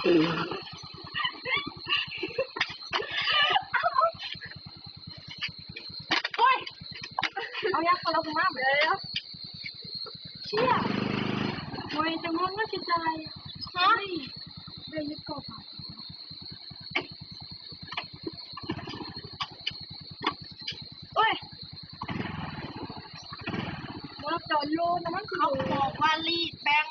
โอ้ยเอายาคนละคนมาเลยเชี่ยโอ้ยจะงงก็จิตใจฮะได้ยึดกบอ่ะโอ้ยว่าจอดโลนะมันเขาบอกว่ารีดแบง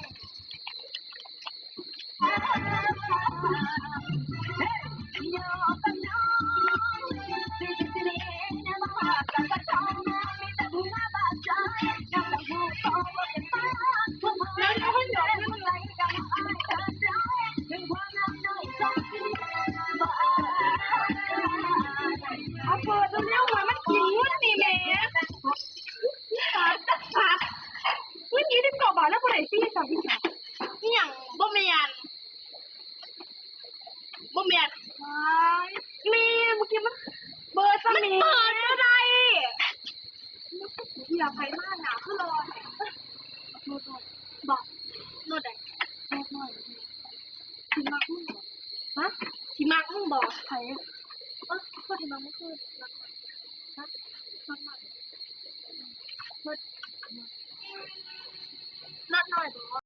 เอาเปิดเร็วๆมามันกินเงินนี่แม่วันนี้ได้กอบาทแล้วคนไหนซี่สาวพี่สาวนี่อย่างบ่เมียนมีเมื่อกี้มันเบอร์สมีเปิดอะไรอย่าไปมากหนาขึ้นเลยโน้ตบอกโน้ตไหนโน้ตหน่อยที่มากมึงบอกฮะที่มากมึงบอกใครก็ที่มากมึงคือรักฮะรักมากเพื่อนนัดหน่อยบอก